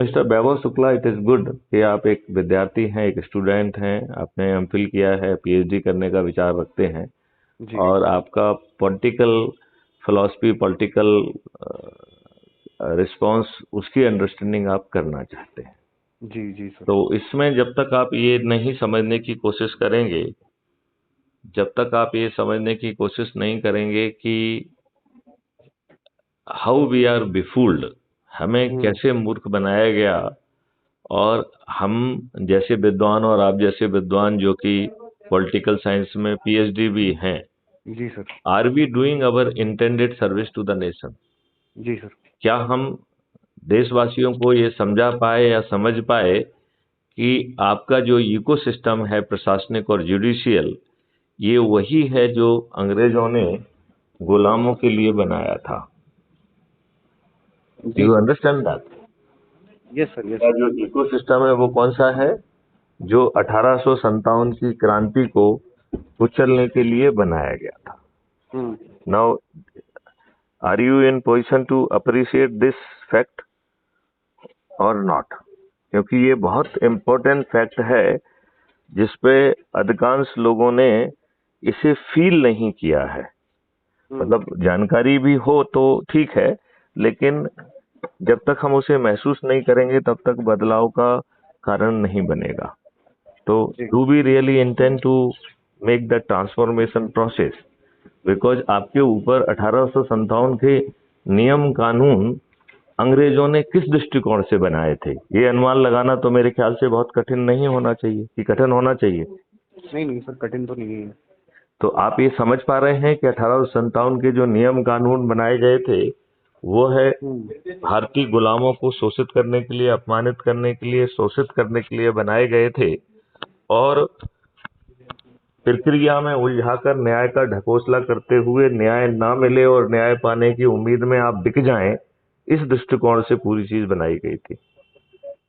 Mister Vaibhav Shukla, it is good कि आप एक विद्यार्थी हैं, एक स्टूडेंट हैं, आपने एमफिल किया है, पीएचडी करने का विचार रखते हैं जी और आपका पॉलिटिकल फिलॉसफी, पॉलिटिकल रिस्पांस, उसकी अंडरस्टैंडिंग आप करना चाहते हैं। जी जी सर। तो इसमें जब तक आप ये नहीं समझने की कोशिश करेंगे, जब तक आप ये समझने की कोशिश नहीं करेंगे कि हाउ वी आर बिफूल्ड, हमें हम्म। कैसे मूर्ख बनाया गया, और हम जैसे विद्वान और आप जैसे विद्वान जो कि पॉलिटिकल साइंस में पीएचडी भी हैं, जी sir. Are we doing our intended service to the nation? जी सर। क्या हम देशवासियों को ये समझा पाए या समझ पाए कि आपका जो इकोसिस्टम है प्रशासनिक और जुडिशियल, ये वही है जो अंग्रेजों ने गुलामों के लिए बनाया था? जी you sir. Understand that? Yes sir, yes का सर। जो इकोसिस्टम है वो कौन सा है? जो 1857 की क्रांति को कुचलने के लिए बनाया गया था। Hmm. Now, are you in position to appreciate this fact और नॉट? क्योंकि ये बहुत इंपॉर्टेंट फैक्ट है जिसपे अधिकांश लोगों ने इसे फील नहीं किया है। हम्म। मतलब जानकारी भी हो तो ठीक है, लेकिन जब तक हम उसे महसूस नहीं करेंगे तब तक बदलाव का कारण नहीं बनेगा। तो जी। Do we really intend to make the transformation process? Because आपके ऊपर 1857 के नियम कानून अंग्रेजों ने किस दृष्टिकोण से बनाए थे, ये अनुमान लगाना तो मेरे ख्याल से बहुत कठिन नहीं होना चाहिए, कि कठिन होना चाहिए? नहीं नहीं सर, कठिन तो नहीं है। तो आप ये समझ पा रहे हैं कि 1857 के जो नियम कानून बनाए गए थे, वो है हम्म। भारतीय गुलामों को शोषित करने के लिए, अपमानित करने के लिए, शोषित करने के लिए बनाए गए थे। और प्रक्रिया में उलझाकर न्याय का ढकोसला करते हुए न्याय ना मिले और न्याय पाने की उम्मीद में आप बिक जाएं, इस दृष्टिकोण से पूरी चीज बनाई गई थी।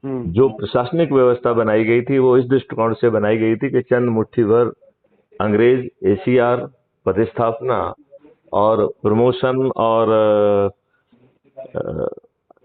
हम्म। जो प्रशासनिक व्यवस्था बनाई गई थी वो इस दृष्टिकोण से बनाई गई थी कि चंद मुट्ठी भर अंग्रेज एसीआर, प्रतिस्थापना और प्रमोशन और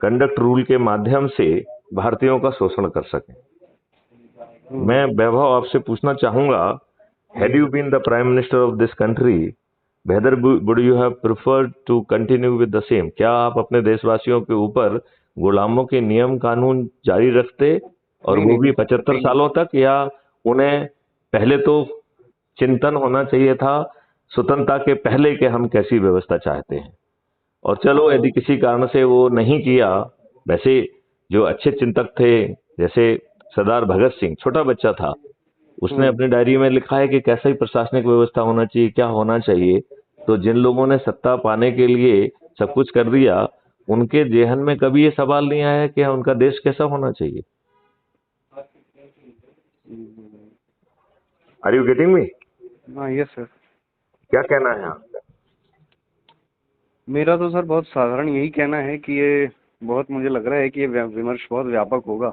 कंडक्ट रूल के माध्यम से भारतीयों का शोषण कर सकें। हम्म। मैं वैभव आपसे पूछना चाहूंगा, जी had you sir. been the prime minister of this country, whether would you have preferred to continue with the same? क्या आप अपने देशवासियों के ऊपर गुलामों के नियम कानून जारी रखते, और नहीं वो नहीं भी नहीं सर, 75 कतई नहीं। सालों तक, या उन्हें पहले तो चिंतन होना चाहिए था स्वतंत्रता के पहले कि हम कैसी व्यवस्था चाहते हैं, और चलो यदि किसी कारण से वो नहीं किया, वैसे जो अच्छे चिंतक थे जैसे सरदार भगत सिंह, छोटा बच्चा था, उसने हम्म। अपनी डायरी में लिखा है कि कैसा ही प्रशासनिक व्यवस्था होना चाहिए, क्या होना चाहिए। तो जिन लोगों ने सत्ता पाने के लिए सब कुछ कर दिया, उनके जेहन में कभी ये सवाल नहीं आया कि उनका देश कैसा होना चाहिए? Hmm. Are you getting me? हाँ, यस सर। क्या कहना है आपका? मेरा तो सर बहुत साधारण यही कहना है कि ये बहुत, मुझे लग रहा है कि ये विमर्श बहुत व्यापक होगा।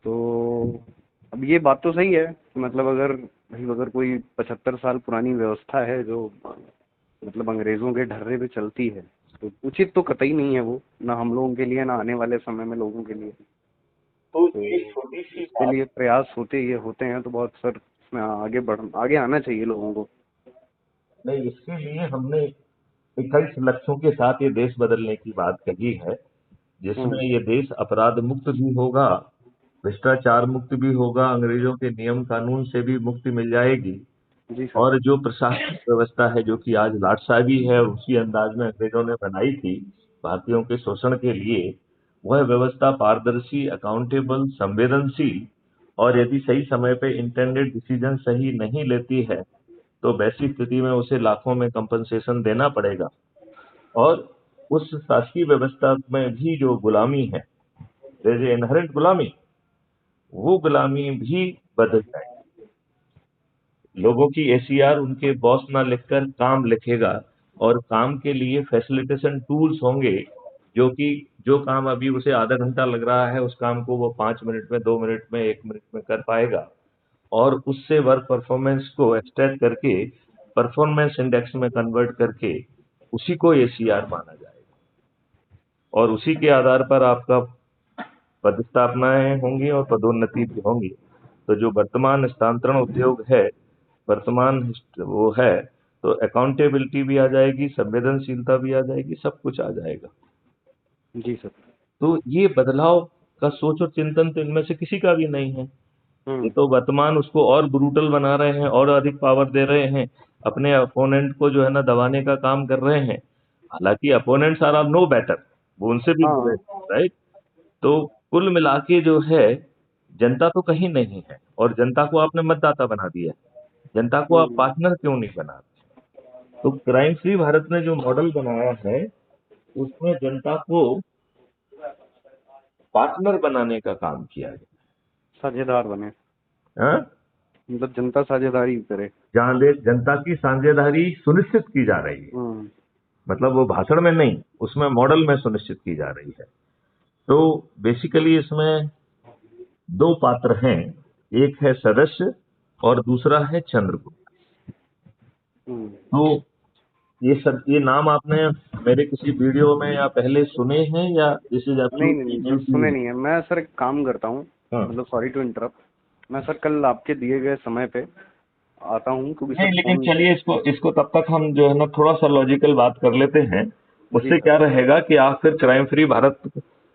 तो अब ये बात तो सही है कि मतलब अगर भाई अगर कोई 75 साल पुरानी व्यवस्था है जो मतलब अंग्रेजों के ढर्रे पे चलती है, तो उचित तो कतई नहीं है वो, ना हम लोगों के लिए ना आने वाले समय में लोगों के लिए। तो तो ये छोटी सी इसके बात, लिए प्रयास होते हैं तो बहुत सर इसमें आगे आना चाहिए लोगों को। नहीं, इसके लिए हमने 21 लक्ष्यों के साथ ये देश बदलने की बात कही है, जिसमें हम्म। ये देश अपराध मुक्त भी होगा, भ्रष्टाचार मुक्त भी होगा, अंग्रेजों के नियम कानून से भी मुक्ति मिल जाएगी, जी सर। और जो प्रशासनिक व्यवस्था है जो कि आज लाटसाबी है उसी अंदाज में अंग्रेजों ने बनाई थी भारतीयों के शोषण के लिए, वह व्यवस्था पारदर्शी, अकाउंटेबल, संवेदनशील, और यदि सही समय पे इंटेंडेड डिसीजन सही नहीं लेती है तो वैसी स्थिति में उसे लाखों में कंपनसेशन देना पड़ेगा, और उस शासकीय व्यवस्था में भी जो गुलामी है, जैसे इनहेरेंट गुलामी, वो गुलामी भी बदल जाए। लोगों की एसीआर उनके बॉस ना लिखकर काम लिखेगा, और काम के लिए फैसिलिटेशन टूल्स होंगे, जो कि जो काम अभी उसे आधा घंटा लग रहा है उस काम को वो 5 मिनट में, 2 मिनट में, 1 मिनट में कर पाएगा, और उससे वर्क परफॉर्मेंस को एक्सट्रैक्ट करके परफॉर्मेंस इंडेक्स में कन्वर्ट करके उसी को एसीआर माना जाएगा, और उसी के आधार पर आपका पदस्थापनाएं होंगी और पदोन्नति भी होंगी। तो जो वर्तमान हस्तांतरण उद्योग है, वर्तमान वो है, तो अकाउंटेबिलिटी भी आ जाएगी, संवेदनशीलता भी आ जाएगी, सब कुछ आ जाएगा। जी सर। तो ये बदलाव का सोच और चिंतन तो इनमें से किसी का भी नहीं है। ये तो वर्तमान उसको और ब्रूटल बना रहे हैं और अधिक पावर दे रहे हैं, अपने अपोनेंट को जो है ना दबाने का काम कर रहे हैं। हालांकि अपोनेंट्स आर नो बेटर, वो उनसे भी हाँ। बुरे, राइट। तो कुल मिला के जो है, जनता तो कहीं नहीं है, और जनता को आपने मतदाता बना दिया, जनता को आप पार्टनर क्यों नहीं बना रहे? तो क्राइम फ्री भारत ने जो मॉडल बनाया है, उसमें जनता को पार्टनर बनाने का काम किया गया। साझेदार बने, हाँ? मतलब जनता साझेदारी करे, जहां जनता की साझेदारी सुनिश्चित की जा रही है, मतलब वो भाषण में नहीं, उसमें मॉडल में सुनिश्चित की जा रही है। तो बेसिकली इसमें दो पात्र हैं, एक है सदस्य और दूसरा है चंद्रगुप्त। तो ये नाम आपने मेरे किसी वीडियो में या पहले सुने हैं, या दिस इज नहीं सर, सुने नहीं है। मैं सर एक काम करता हूँ, हाँ। मतलब सॉरी टू इंटरप्ट, मैं सर कल आपके दिए गए समय पे आता हूँ, क्योंकि नहीं, सर लेकिन चलिए इसको तब तक हम जो है ना थोड़ा सा लॉजिकल बात कर लेते हैं। उससे क्या रहेगा कि आप फिर crime free Bharat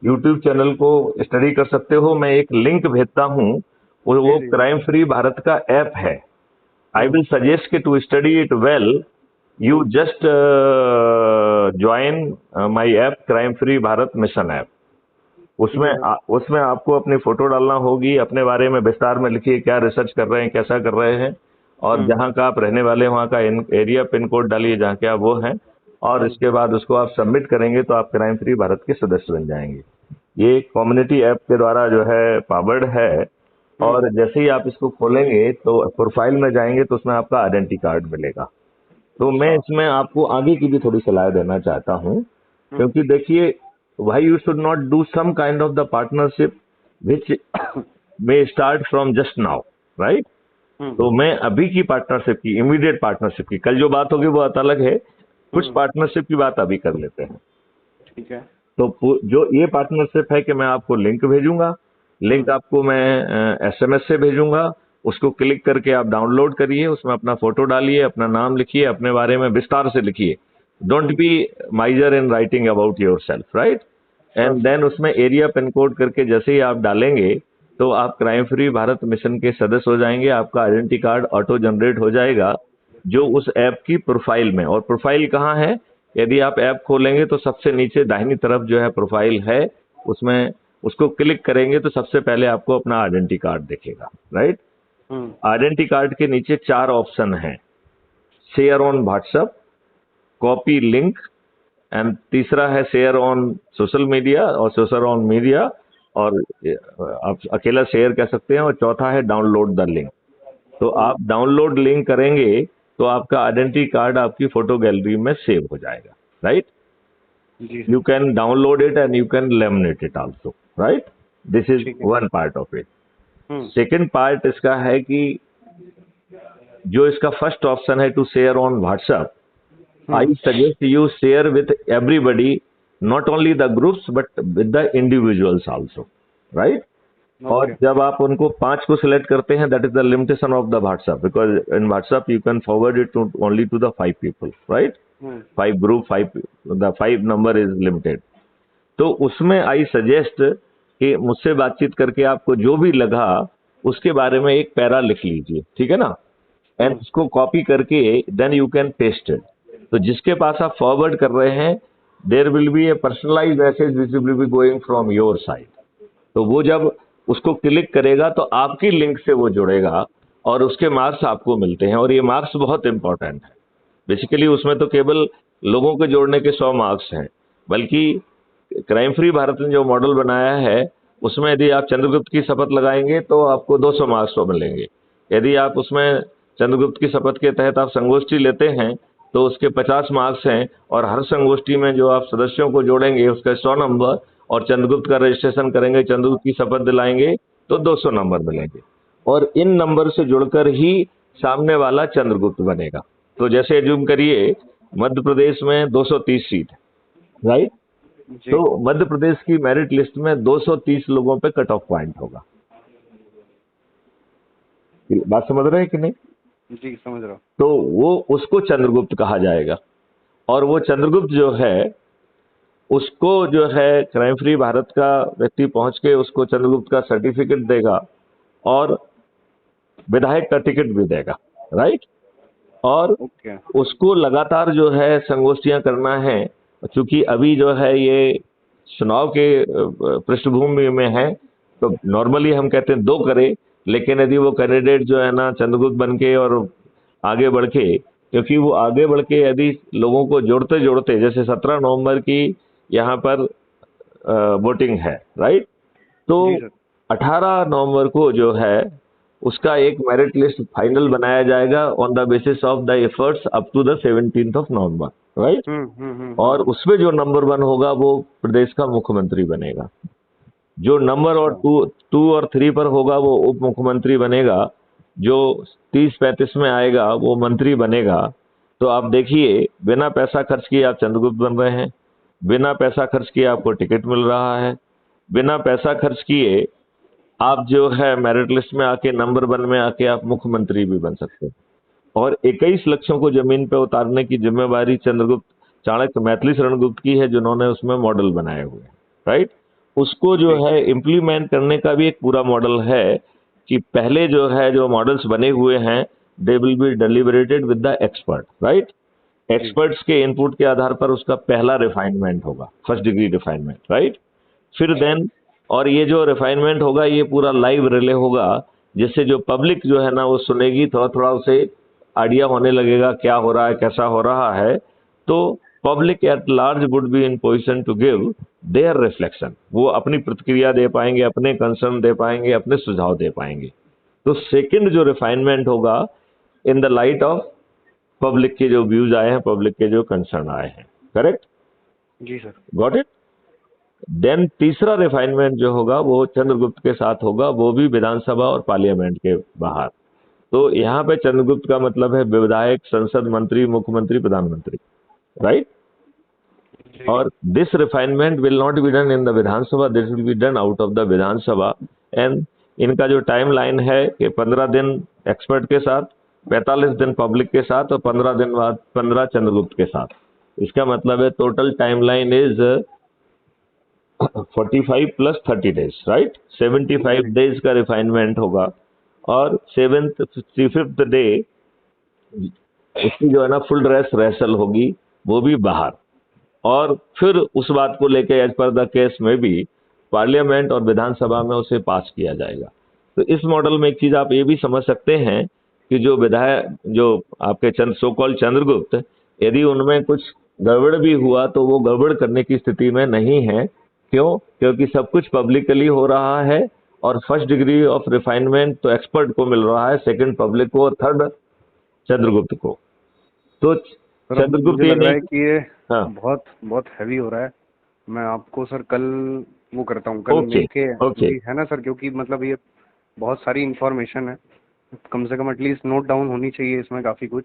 YouTube channel को स्टडी कर सकते हो। मैं एक लिंक भेजता हूँ, वो क्राइम फ्री भारत का ऐप है। आई विल सजेस्ट कि to study it well, you just join my app, crime free Bharat mission app. उसमें आपको अपनी फोटो डालना होगी, अपने बारे में विस्तार में लिखिए, क्या रिसर्च कर रहे हैं, कैसा कर रहे हैं, और जहां का आप रहने वाले हैं वहां का एरिया पिन कोड डालिए जहां के आप वो हैं, और इसके बाद उसको आप सबमिट करेंगे तो आप क्राइम फ्री भारत के सदस्य बन जाएंगे। ये कम्युनिटी ऐप के द्वारा जो है पावर्ड है, और जैसे ही आप इसको खोलेंगे तो प्रोफाइल में जाएंगे तो उसमें आपका आइडेंटिटी कार्ड मिलेगा। तो मैं इसमें आपको आगे की भी थोड़ी सलाह देना चाहता हूँ, क्योंकि देखिए, why you should not do some kind of the partnership which may start from just now, right? तो मैं अभी की पार्टनरशिप की, इमीडिएट पार्टनरशिप की, कल जो बात होगी वो अलग है, कुछ पार्टनरशिप की बात अभी कर लेते हैं। ठीक है। तो जो ये पार्टनरशिप है कि मैं आपको लिंक भेजूंगा, लिंक आपको मैं एसएमएस से भेजूंगा, उसको क्लिक करके आप डाउनलोड करिए, उसमें अपना फोटो डालिए, अपना नाम लिखिए, अपने बारे में विस्तार से लिखिए, don't be miser in writing about yourself, right. And then उसमें एरिया पिन कोड करके जैसे ही आप डालेंगे तो आप क्राइम फ्री भारत मिशन के सदस्य हो जाएंगे। आपका आइडेंटिटी कार्ड ऑटो जनरेट हो जाएगा जो उस ऐप की प्रोफाइल में, और प्रोफाइल कहाँ है, यदि आप ऐप खोलेंगे तो सबसे नीचे दाहिनी तरफ जो है प्रोफाइल है, उसमें उसको क्लिक करेंगे तो सबसे पहले आपको अपना आइडेंटिटी कार्ड दिखेगा, राइट। आइडेंटिटी कार्ड के नीचे 4 ऑप्शन हैं, share on WhatsApp, copy link, and तीसरा है शेयर ऑन सोशल मीडिया और सोशल ऑन मीडिया, और आप अकेला शेयर कह सकते हैं, और चौथा है डाउनलोड द लिंक। तो आप डाउनलोड लिंक करेंगे तो आपका आइडेंटिटी कार्ड आपकी फोटो गैलरी में सेव हो जाएगा, right. You can download it and you can laminate it also, right. This is one part of it. Second part इसका है कि जो इसका फर्स्ट ऑप्शन है to share on WhatsApp, I suggest you share with everybody, not only the groups but with the individuals also, right? और जब आप उनको 5 को सिलेक्ट करते हैं, that is the limitation of the WhatsApp, because in WhatsApp you can forward it to only to the 5 people, right? 5 group, 5, the 5 number is limited. तो उसमें I suggest कि मुझसे बातचीत करके आपको जो भी लगा उसके बारे में एक पैरा लिख लीजिए, ठीक है ना, एंड उसको कॉपी करके then you can paste it. तो जिसके पास आप फॉरवर्ड कर रहे हैं, there will be a personalised message which will be going from your side. तो वो जब उसको क्लिक करेगा तो आपकी लिंक से वो जुड़ेगा और उसके मार्क्स आपको मिलते हैं, और ये मार्क्स बहुत इंपॉर्टेंट है। बेसिकली उसमें तो केवल लोगों के जोड़ने के 100 मार्क्स हैं, बल्कि क्राइम फ्री भारत ने जो मॉडल बनाया है उसमें यदि आप चंद्रगुप्त की शपथ लगाएंगे तो आपको 200 मार्क्स मिलेंगे। यदि आप उसमें चंद्रगुप्त की शपथ के तहत आप संगोष्ठी लेते हैं तो उसके 50 मार्क्स हैं, और हर संगोष्ठी में जो आप सदस्यों को जोड़ेंगे उसका 100 नंबर, और चंद्रगुप्त का रजिस्ट्रेशन करेंगे, चंद्रगुप्त की शपथ दिलाएंगे तो 200 नंबर मिलेंगे, और इन नंबर से जुड़कर ही सामने वाला चंद्रगुप्त बनेगा। तो जैसे एज्यूम करिए मध्य प्रदेश में 230 सीट है, राइट, जी तो मध्य प्रदेश की मेरिट लिस्ट में 230 लोगों पे कट ऑफ पॉइंट होगा। बात समझ रहे हैं कि नहीं? जी समझ रहा हूँ। तो वो उसको चंद्रगुप्त कहा जाएगा। और वो चंद्रगुप्त जो है उसको जो है क्राइम फ्री भारत का व्यक्ति पहुंच के उसको चंद्रगुप्त का सर्टिफिकेट देगा और विधायक का टिकट भी देगा, राइट। और ओके। उसको लगातार जो है संगोष्ठियां करना है, क्योंकि अभी जो है ये चुनाव के पृष्ठभूमि में है, तो नॉर्मली हम कहते हैं 2 करे, लेकिन यदि वो कैंडिडेट जो है ना चंद्रगुप्त बन के और आगे बढ़ के, क्योंकि वो आगे बढ़ के यदि लोगों को जोड़ते जोड़ते, जैसे 17 नवंबर की यहाँ पर वोटिंग है, राइट। तो जी सर। 18 नवंबर को जो है उसका एक मेरिट लिस्ट फाइनल बनाया जाएगा on the basis of the efforts up to the 17th of November, right. और हम्म। उसमें जो नंबर 1 होगा वो प्रदेश का मुख्यमंत्री बनेगा। जो नंबर और अच्छा। 2 और 3 पर होगा वो उप मुख्यमंत्री बनेगा। जो 30-35 में आएगा वो मंत्री बनेगा। तो आप देखिए, बिना पैसा खर्च किए आप चंद्रगुप्त बन रहे हैं, बिना पैसा खर्च किए आपको टिकट मिल रहा है, बिना पैसा खर्च किए आप जो है मेरिट लिस्ट में आके नंबर 1 में आके आप मुख्यमंत्री भी बन सकते हैं। और 21 लक्षों को जमीन पे उतारने की जिम्मेवारी चंद्रगुप्त चाणक्य मैथिली शरण गुप्त की है, जिन्होंने उसमें मॉडल बनाए हुए हैं, राइट। उसको जो जी। है इम्प्लीमेंट करने का भी एक पूरा मॉडल है कि पहले जो है जो मॉडल्स बने हुए हैं they will be deliberated with the expert, right. जी। एक्सपर्ट्स के इनपुट के आधार पर उसका पहला रिफाइनमेंट होगा, फर्स्ट डिग्री रिफाइनमेंट, राइट। फिर देन, और ये जो रिफाइनमेंट होगा ये पूरा लाइव रिले होगा, जिससे जो पब्लिक जो है ना वो सुनेगी, थोड़ा थोड़ा उसे आइडिया होने लगेगा क्या हो रहा है, कैसा हो रहा है। तो public at large would be in position to give their reflection, वो अपनी प्रतिक्रिया दे पाएंगे, अपने कंसर्न दे पाएंगे, अपने सुझाव दे पाएंगे। तो सेकंड जो रिफाइनमेंट होगा in the light of public के जो व्यूज आए हैं, पब्लिक के जो कंसर्न आए हैं, करेक्ट। जी सर। Got it. देन तीसरा रिफाइनमेंट जो होगा वो चंद्रगुप्त के साथ होगा, वो भी विधानसभा और पार्लियामेंट के बाहर। तो यहाँ पे चंद्रगुप्त का मतलब है विधायक, संसद, मंत्री, मुख्यमंत्री, प्रधानमंत्री, राइट। जी। और this refinement will not be done in the Vidhan Sabha, this will be done out of the Vidhan Sabha. And इनका जो टाइम लाइन है कि 15 दिन एक्सपर्ट के साथ, 45 दिन पब्लिक के साथ और 15 दिन बाद 15 चंद्रगुप्त के साथ। इसका मतलब है total time line is 45 plus 30 days, right. 75 days का रिफाइनमेंट होगा। और 5th डे इसकी जो है ना फुल ड्रेस रेसल होगी, वो भी बाहर। और फिर उस बात को लेकर एज पर द केस में भी पार्लियामेंट और विधानसभा में उसे पास किया जाएगा। तो इस मॉडल में एक चीज आप ये भी समझ सकते हैं कि जो विधायक, जो आपके सो कॉल्ड चंद्रगुप्त, यदि उनमें कुछ गड़बड़ भी हुआ तो वो गड़बड़ करने की स्थिति में नहीं है। क्यों? क्योंकि सब कुछ पब्लिकली हो रहा है और फर्स्ट डिग्री ऑफ रिफाइनमेंट तो एक्सपर्ट को मिल रहा है, सेकंड पब्लिक को और थर्ड चंद्रगुप्त को। तो सर अब चंद्रगुप्त मुझे ये लग रहा नहीं। है कि ये हाँ, बहुत बहुत हैवी हो रहा है। मैं आपको सर कल वो करता हूँ, कल ओके मिल के। ओके। जी है ना सर, क्योंकि मतलब ये बहुत सारी इंफॉर्मेशन है, कम से कम एटलीस्ट नोट डाउन होनी चाहिए इसमें काफ़ी कुछ।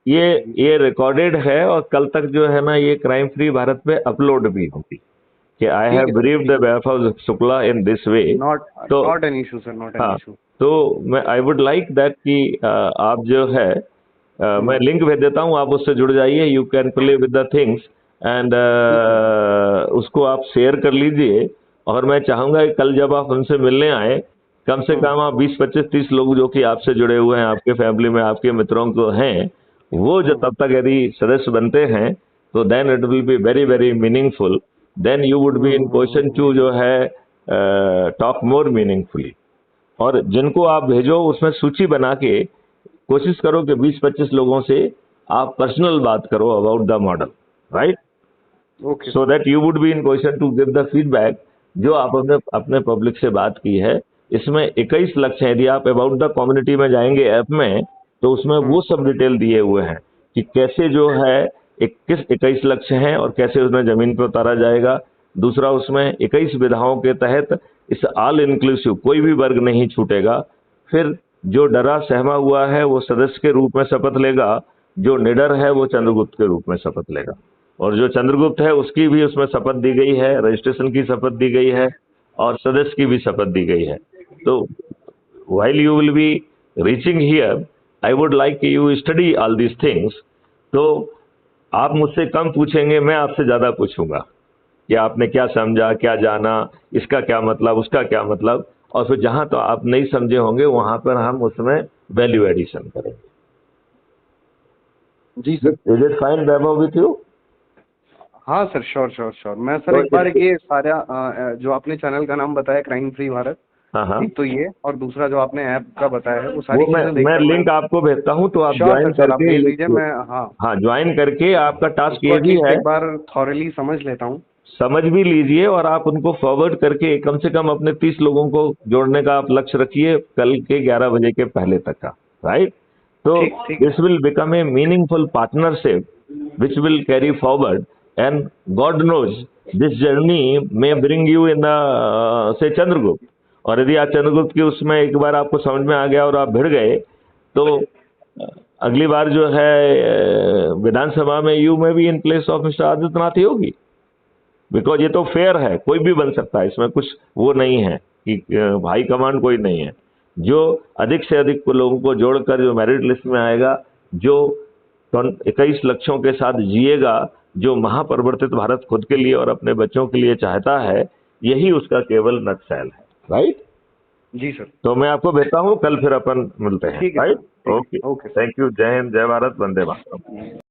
ये रिकॉर्डेड है और कल तक जो है ना ये क्राइम फ्री भारत पे अपलोड भी होगी कि आई हैव ठीक है सर, ब्रीफ्ड ठीक the Vaibhav Shukla in this way. है। नॉट तो not an issue sir, not an हाँ, इशू। तो मैं आई वुड लाइक दैट कि आप जो है मैं लिंक भेज देता हूँ, आप उससे जुड़ जाइए, you can play with the things and उसको आप शेयर कर लीजिए। और मैं चाहूंगा कि कल जब आप उनसे मिलने आए, कम से कम आप 20-25-30 लोग जो कि आपसे जुड़े हुए हैं, आपके फैमिली में आपके मित्रों को हैं, वो जो तब तक यदि सदस्य बनते हैं तो then it will be very very meaningful. Then you would be in position to जो है टॉक मोर मीनिंगफुली। और जिनको आप भेजो उसमें सूची बना के कोशिश करो कि 20-25 लोगों से आप पर्सनल बात करो about the model, right. Okay so sir. That you would be in position to give the feedback जो आप अपने अपने पब्लिक से बात की है। इसमें 21 लक्ष्य हैं। यदि आप अबाउट द कम्युनिटी में जाएंगे ऐप में, तो उसमें वो सब डिटेल दिए हुए हैं कि कैसे जो है 21 लक्ष्य हैं और कैसे उसमें जमीन पर उतारा जाएगा। दूसरा, उसमें 21 विधाओं के तहत इस ऑल इंक्लूसिव कोई भी वर्ग नहीं छूटेगा। फिर जो डरा सहमा हुआ है वो सदस्य के रूप में शपथ लेगा, जो निडर है वो चंद्रगुप्त के रूप में शपथ लेगा। और जो चंद्रगुप्त है उसकी भी उसमें शपथ दी गई है, रजिस्ट्रेशन की शपथ दी गई है और सदस्य की भी शपथ दी गई है। तो while you will be reaching here, I would like you study all these things। तो आप मुझसे कम पूछेंगे, मैं आपसे ज्यादा पूछूंगा कि आपने क्या समझा, क्या जाना, इसका क्या मतलब, उसका क्या मतलब, और फिर जहां तो आप नहीं समझे होंगे वहां पर हम उसमें वैल्यू एडिशन करेंगे। जी sir. Is it fine Vaibhav with you? हाँ सर, श्योर श्योर श्योर। मैं सर तो एक बार ये सारा जो आपने चैनल का नाम बताया, क्राइम फ्री भारत, हाँ हाँ, एक तो ये, और दूसरा जो आपने ऐप का बताया है, वो सारी वो चीजें देख मैं कर लिंक आपको भेजता हूँ, तो आप श्योर ज्वाइन सर, आप करके भेज दीजिए। मैं हाँ ज्वाइन करके आपका टास्क उसको ये भी एटलीस्ट है, एक बार थॉरली समझ लेता हूँ। समझ भी लीजिए और आप उनको फॉरवर्ड करके कम से कम अपने 30 लोगों को जोड़ने का आप लक्ष्य रखिए कल के 11 बजे के पहले तक का, राइट? तो ठीक ठीक this will become a meaningful partnership which will carry forward, and God knows this journey may bring you in the से चंद्रगुप्त। और यदि आप चंद्रगुप्त की उसमें एक बार आपको समझ में आ गया और आप भिड़ गए, तो अगली बार जो है विधानसभा में यू में भी in place of mister Adityanath Yogi, because ये तो फेयर है, कोई भी बन सकता है, इसमें कुछ वो नहीं है कि हाई कमांड कोई नहीं है। जो अधिक से अधिक लोगों को जोड़कर जो मेरिट लिस्ट में आएगा, जो 21 लक्ष्यों के साथ जिएगा, जो महापरिवर्तित भारत खुद के लिए और अपने बच्चों के लिए चाहता है, यही उसका केवल नटशेल है, राइट? जी सर। तो मैं आपको भेजता हूँ, कल फिर अपन मिलते हैं, ठीक है right? Sir, okay, okay. Thank you. जय हिंद, जय भारत, वंदे मातरम।